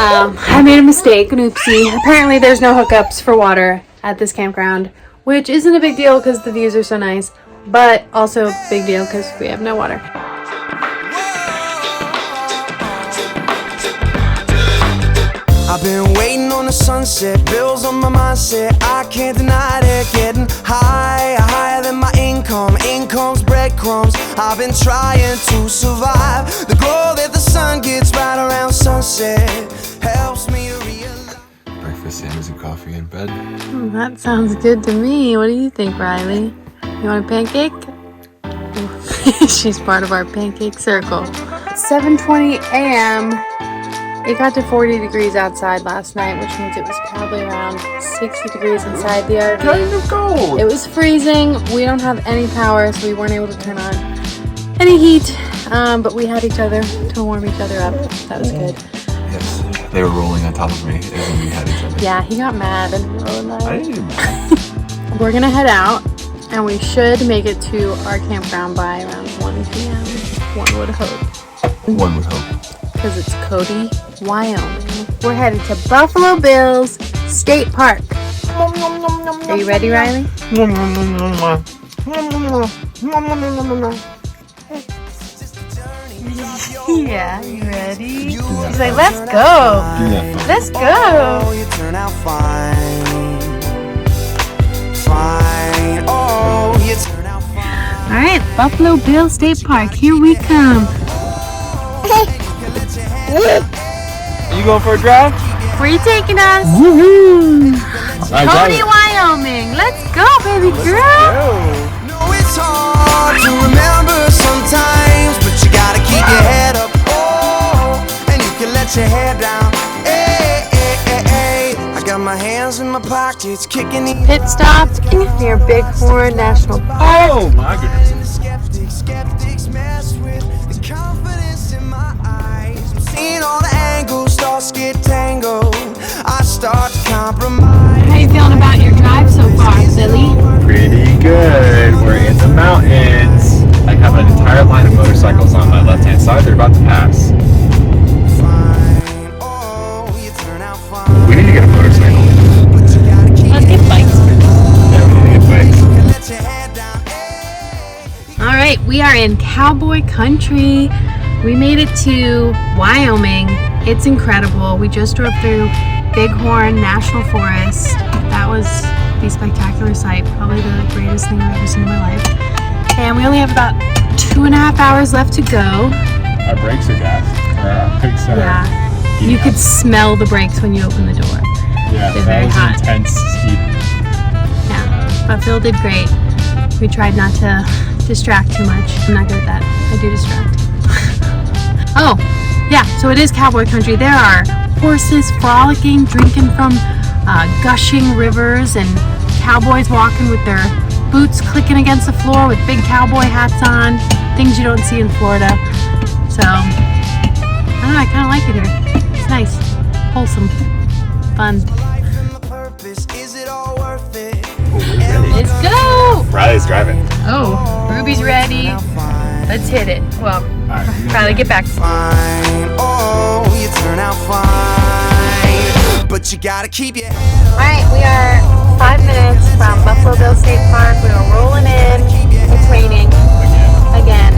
I made a mistake, an oopsie. Apparently there's no hookups for water at this campground, which isn't a big deal because the views are so nice, but also a big deal because we have no water. I've been waiting on the sunset, bills on my mindset, I can't deny it, getting higher than my income's breadcrumbs, I've been trying to survive, the glow that the sun gets right around sunset, helps me to realize. Breakfast, sandwiches, and coffee in bed. That sounds good to me. What do you think, Riley? You want a pancake? She's part of our pancake circle. It's 7:20 a.m. It got to 40 degrees outside last night, which means it was probably around 60 degrees inside the RV. Kind of cold. It was freezing. We don't have any power, so we weren't able to turn on any heat. But we had each other to warm each other up. That was good. Yes, they were rolling on top of me and we had each other. Yeah, he got mad in the middle of the night. I didn't get mad. We're gonna head out, and we should make it to our campground by around 1 p.m. One would hope. One would hope. Because it's Cody, Wyoming. We're headed to Buffalo Bills State Park. Are you ready, Riley? Yeah, you ready? He's like, let's go. Let's go. You turn out fine. Fine. Oh, you turn out fine. All right, Buffalo Bills State Park. Here we come. You going for a drive? Where are you taking us? Woohoo! Cody, Wyoming. Let's go, baby girl. No, it's hard to remember sometimes, but you gotta keep your head up. Oh, and you can let your hair down. Hey, hey, hey, hey. I got my hands in my pockets, kicking the Pit stop near Bighorn National Forest. Oh my goodness. Skeptics mess with the confidence in my eyes. I'm seeing all the angles, thoughts get tangled. I start to compromise. How you feeling about your drive so far, Billy? Pretty good. We're in the mountains. I have an entire line of motorcycles on my left-hand side. They're about to pass. Fine. Oh, you turn out fine. We need to get a motorcycle. Let's get bikes. Yeah, we need to get bikes. Let your head down. All right, we are in cowboy country. We made it to Wyoming. It's incredible. We just drove through Bighorn National Forest. That was the spectacular sight, probably the greatest thing I've ever seen in my life. And we only have about 2.5 hours left to go. Our brakes are gassed. Our brakes are. Yeah, you could smell the brakes when you open the door. Yeah, They're that very was hot. intense heat. Yeah, but Phil did great. We tried not to distract too much. I'm not good at that. I do distract. Oh, yeah, so it is cowboy country. There are horses frolicking, drinking from gushing rivers, and cowboys walking with their boots clicking against the floor with big cowboy hats on. Things you don't see in Florida. So, I don't know, I kind of like it here. It's nice, wholesome, fun. Let's go! Riley's driving. Oh, Ruby's ready. Let's hit it. Well, Riley, get back. Fine. Oh, you turn out fine. But you gotta keep your head up. Alright, we are 5 minutes from Buffalo Bills State Park. We are rolling in. It's raining again.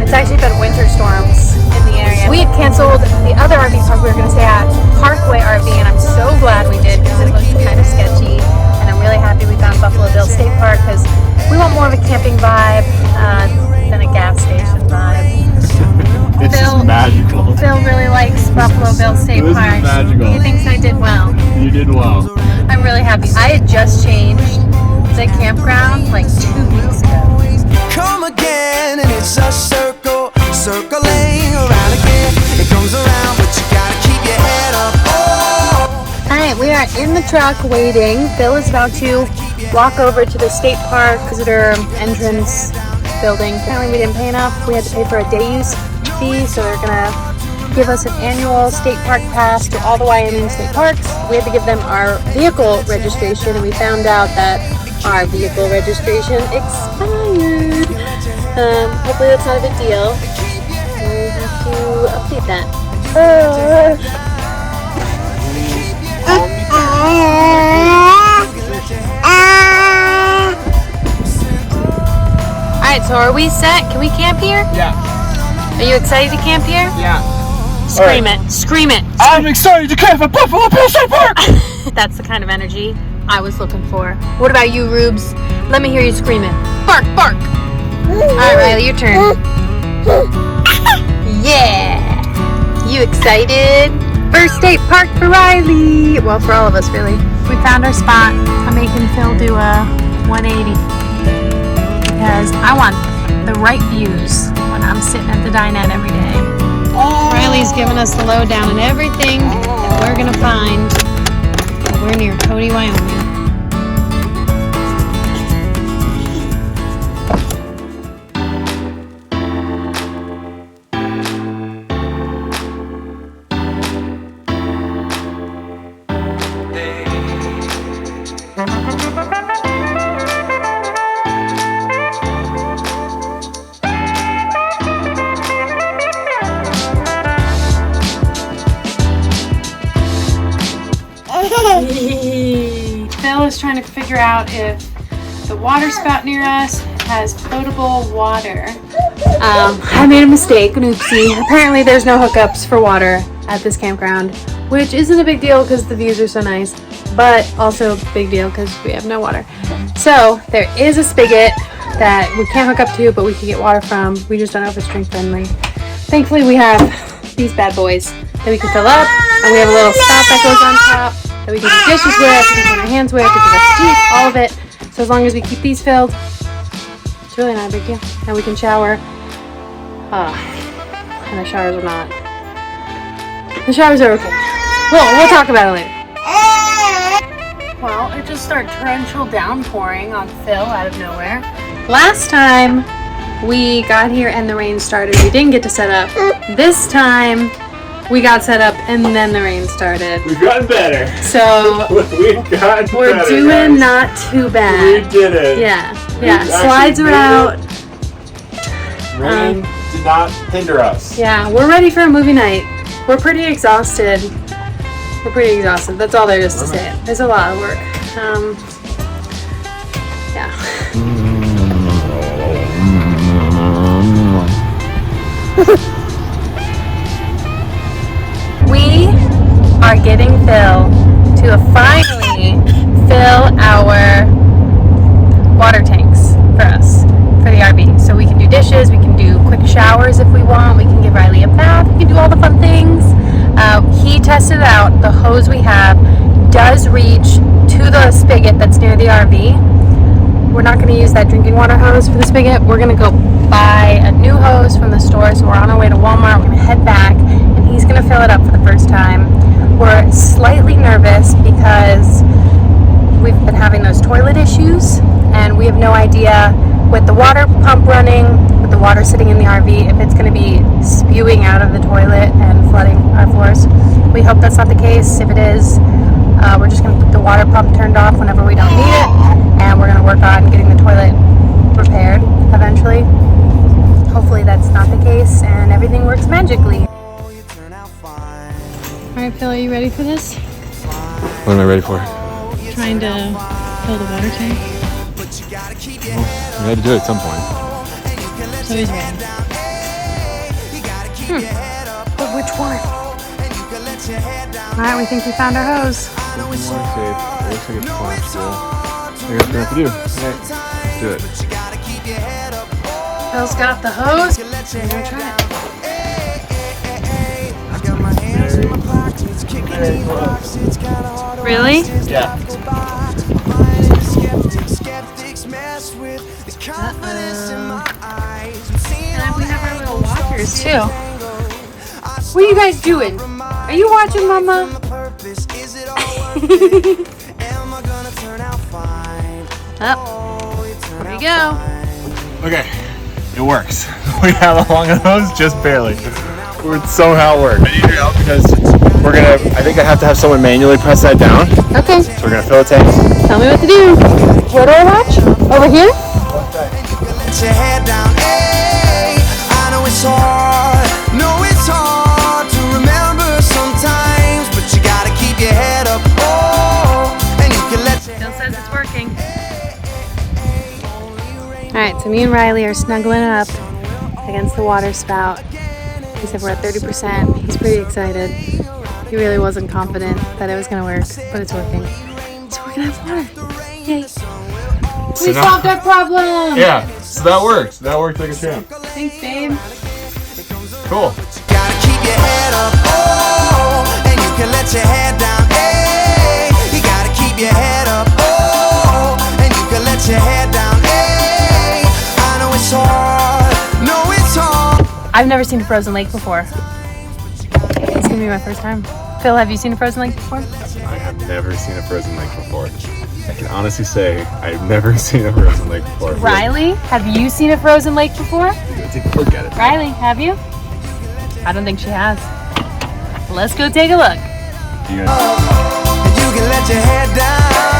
It's actually been winter storms in the area. We had canceled the other RV park we were going to stay at, Parkway RV, and I'm so glad we did because it looked kind of sketchy. And I'm really happy we found Buffalo Bills State Park because we want more of a camping vibe than a gas station vibe. It's just magical. Phil really likes Buffalo Bills State This is Park. magical. He thinks I did well. You did well. I'm really happy. I had just changed the campground like 2 weeks ago. Come again, and it's a circle, circling around again. It comes around, but you gotta keep your head up. Oh. Alright, we are in the truck waiting. Phil is about to walk over to the state park visitor entrance building. Apparently we didn't pay enough. We had to pay for a day use fee, so they're gonna give us an annual state park pass to all the Wyoming state parks. We had to give them our vehicle registration, and we found out that our vehicle registration expired. Hopefully that's not a big deal. We have to update that. So are we set? Can we camp here? Yeah. Are you excited to camp here? Yeah. Scream it. Scream it. I'm excited to camp at Buffalo Bill State Park! That's the kind of energy I was looking for. What about you, Rubes? Let me hear you scream it. Bark, bark. All right, Riley, your turn. Yeah. You excited? First state park for Riley. Well, for all of us, really. We found our spot. I'm making Phil do a 180 because I want the right views when I'm sitting at the dinette every day. Riley's giving us the lowdown on everything that we're gonna find. We're near Cody, Wyoming. Phil is trying to figure out if the water spout near us has potable water. I made a mistake, an oopsie. Apparently there's no hookups for water at this campground, which isn't a big deal because the views are so nice, but also a big deal because we have no water. So there is a spigot that we can't hook up to, but we can get water from. We just don't know if it's drink friendly. Thankfully we have these bad boys that we can fill up, and we have a little spout that goes on top that we can do dishes with, we can clean our hands with, we can brush teeth, all of it. So as long as we keep these filled, it's really not a big deal. And we can shower. And the showers are not. The showers are okay. We'll talk about it later. Well, it just started torrential downpouring on Phil out of nowhere. Last time we got here and the rain started, we didn't get to set up. This time we got set up and then the rain started. We've gotten better. So we've gotten we're better, doing guys. not too bad. We did it. Yeah. We Slides are out. Rain did not hinder us. Yeah, we're ready for a movie night. We're pretty exhausted. That's all there is to say. There's a lot of work. Yeah. We are getting Phil to finally fill our water tanks for us, for the RV. So we can do dishes, we can do quick showers if we want, we can give Riley a bath, we can do all the fun things. He tested it out. The hose we have does reach to the spigot that's near the RV. We're not going to use that drinking water hose for the spigot. We're going to go buy a new hose from the store. So we're on our way to Walmart. We're going to head back and he's going to fill it up for the first time. We're slightly nervous because we've been having those toilet issues and we have no idea with the water pump running, with the water sitting in the RV, if it's going to be spewing out of the toilet and flooding our floors. We hope that's not the case. If it is, we're just going to keep the water pump turned off whenever we don't need it, and we're going to work on getting the toilet repaired eventually. Hopefully that's not the case and everything works magically. Alright Phil, are you ready for this? What am I ready for? Trying to fill the water tank. Well, we had to do it at some point. So he's ready. But which one? Alright, we think we found our hose. It looks like it's collapsible. I think that's what we have to do. Alright, let's do it. Phil's got the hose. We're gonna try it. Really? Yeah. And we have our little walkers too. What are you guys doing? Are you watching, Mama? Oh, there you go. Okay, it works. We have a long hose, just barely. Somehow it worked. I need your help because we're gonna. I think I have to have someone manually press that down. Okay. So we're gonna fill the tank. Tell me what to do. Where do I watch? Over here? Let your head down, hey. I know it's hard, it's hard to remember sometimes, but you gotta keep your head up, and you can let your Phil says it's working. Alright, Alright, so me and Riley are snuggling up against the water spout. He said we're at 30%. He's pretty excited. He really wasn't confident that it was going to work, but it's working. So we're going to have water. Yay. We solved our problem! Yeah, so that worked. That worked like a champ. Thanks, babe. Cool. Gotta keep your head up, oh, and you can let your head down, hey. You gotta keep your head up, oh, and you can let your head down, hey. I know it's hard, no it's hard. I've never seen a frozen lake before. It's gonna be my first time. Phil, have you seen a frozen lake before? I have never seen a frozen lake before. I can honestly say I've never seen a frozen lake before. Riley, have you seen a frozen lake before? Take a look at it. Riley, have you? I don't think she has. Let's go take a look. You You can let your head down.